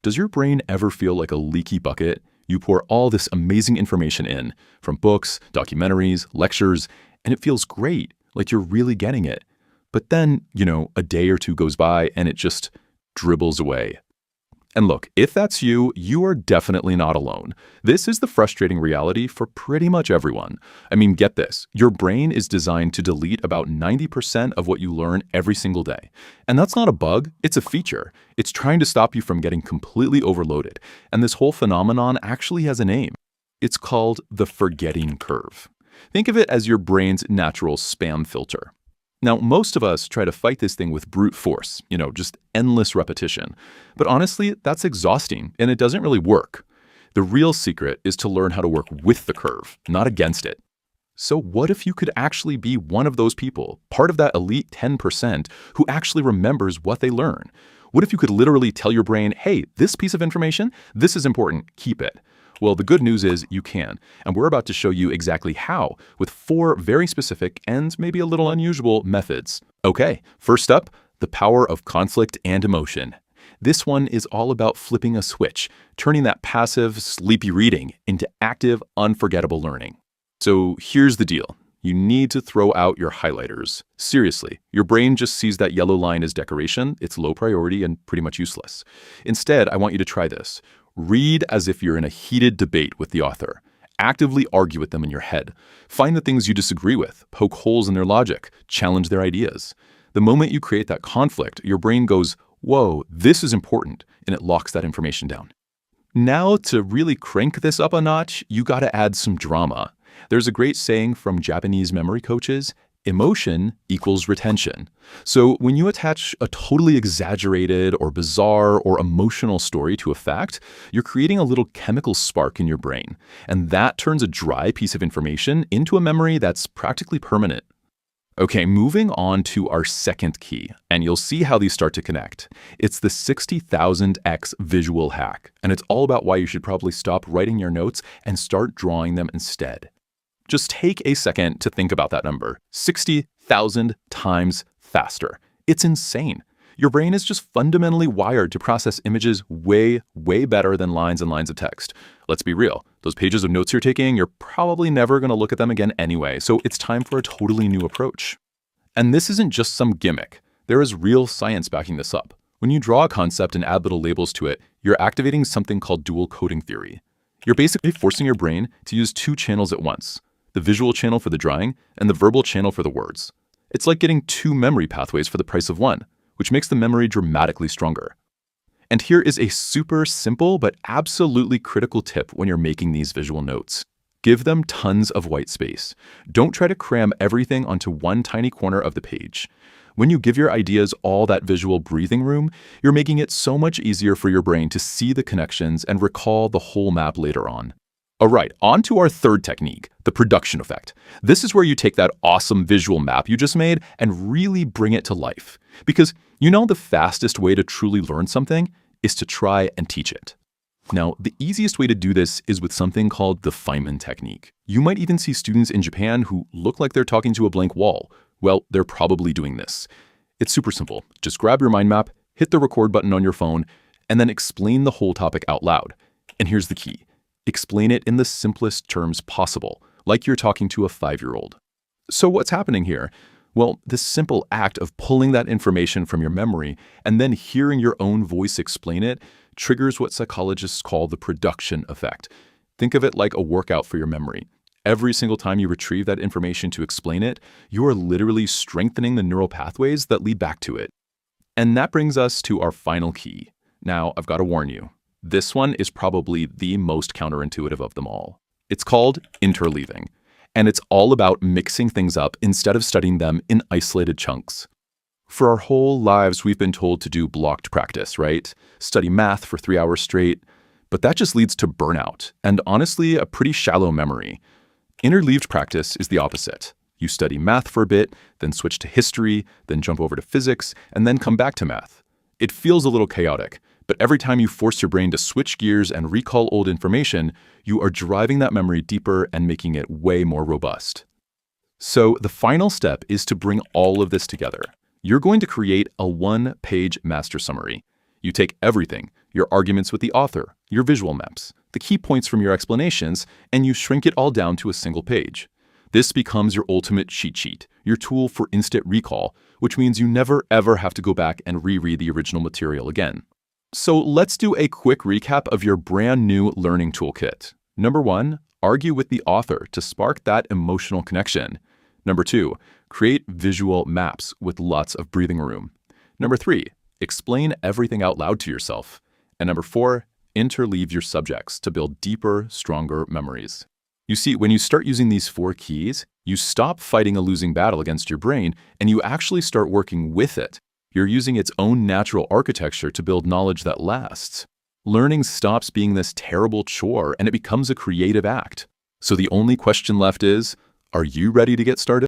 Does your brain ever feel like a leaky bucket? You pour all this amazing information in, from books, documentaries, lectures, and it feels great, like you're really getting it. But then, a day or two goes by and it just dribbles away. And look, if that's you, you are definitely not alone. This is the frustrating reality for pretty much everyone. I mean, get this. Your brain is designed to delete about 90% of what you learn every single day. And that's not a bug, it's a feature. It's trying to stop you from getting completely overloaded. And this whole phenomenon actually has a name. It's called the forgetting curve. Think of it as your brain's natural spam filter. Now, most of us try to fight this thing with brute force, just endless repetition. But honestly, that's exhausting, and it doesn't really work. The real secret is to learn how to work with the curve, not against it. So what if you could actually be one of those people, part of that elite 10% who actually remembers what they learn? What if you could literally tell your brain, hey, this piece of information, this is important, keep it? Well, the good news is you can, and we're about to show you exactly how, with 4 very specific and maybe a little unusual methods. Okay, first up, the power of conflict and emotion. This one is all about flipping a switch, turning that passive, sleepy reading into active, unforgettable learning. So here's the deal. You need to throw out your highlighters. Seriously, your brain just sees that yellow line as decoration, it's low priority and pretty much useless. Instead, I want you to try this. Read as if you're in a heated debate with the author. Actively argue with them in your head. Find the things you disagree with, poke holes in their logic, challenge their ideas. The moment you create that conflict, your brain goes, whoa, this is important, and it locks that information down. Now, to really crank this up a notch, you gotta add some drama. There's a great saying from Japanese memory coaches, emotion equals retention. So when you attach a totally exaggerated or bizarre or emotional story to a fact, you're creating a little chemical spark in your brain. And that turns a dry piece of information into a memory that's practically permanent. Okay, moving on to our second key, and you'll see how these start to connect. It's the 60,000x visual hack, and it's all about why you should probably stop writing your notes and start drawing them instead. Just take a second to think about that number. 60,000 times faster. It's insane. Your brain is just fundamentally wired to process images way, way better than lines and lines of text. Let's be real. Those pages of notes you're taking, you're probably never going to look at them again anyway, so it's time for a totally new approach. And this isn't just some gimmick. There is real science backing this up. When you draw a concept and add little labels to it, you're activating something called dual coding theory. You're basically forcing your brain to use 2 channels at once. The visual channel for the drawing, and the verbal channel for the words. It's like getting 2 memory pathways for the price of 1, which makes the memory dramatically stronger. And here is a super simple but absolutely critical tip when you're making these visual notes. Give them tons of white space. Don't try to cram everything onto one tiny corner of the page. When you give your ideas all that visual breathing room, you're making it so much easier for your brain to see the connections and recall the whole map later on. All right, on to our third technique, the production effect. This is where you take that awesome visual map you just made and really bring it to life. Because the fastest way to truly learn something is to try and teach it. Now, the easiest way to do this is with something called the Feynman technique. You might even see students in Japan who look like they're talking to a blank wall. Well, they're probably doing this. It's super simple. Just grab your mind map, hit the record button on your phone, and then explain the whole topic out loud. And here's the key. Explain it in the simplest terms possible, like you're talking to a 5-year-old. So what's happening here? Well, this simple act of pulling that information from your memory and then hearing your own voice explain it triggers what psychologists call the production effect. Think of it like a workout for your memory. Every single time you retrieve that information to explain it, you are literally strengthening the neural pathways that lead back to it. And that brings us to our final key. Now, I've got to warn you. This one is probably the most counterintuitive of them all. It's called interleaving, and it's all about mixing things up instead of studying them in isolated chunks. For our whole lives, we've been told to do blocked practice, right? Study math for 3 hours straight, but that just leads to burnout and honestly, a pretty shallow memory. Interleaved practice is the opposite. You study math for a bit, then switch to history, then jump over to physics, and then come back to math. It feels a little chaotic, but every time you force your brain to switch gears and recall old information, you are driving that memory deeper and making it way more robust. So the final step is to bring all of this together. You're going to create a 1-page master summary. You take everything, your arguments with the author, your visual maps, the key points from your explanations, and you shrink it all down to a single page. This becomes your ultimate cheat sheet, your tool for instant recall, which means you never ever have to go back and reread the original material again. So let's do a quick recap of your brand new learning toolkit. Number 1, argue with the author to spark that emotional connection. Number 2, create visual maps with lots of breathing room. Number 3, explain everything out loud to yourself. And number 4, interleave your subjects to build deeper, stronger memories. You see, when you start using these 4 keys, you stop fighting a losing battle against your brain and you actually start working with it. You're using its own natural architecture to build knowledge that lasts. Learning stops being this terrible chore and it becomes a creative act. So the only question left is, are you ready to get started?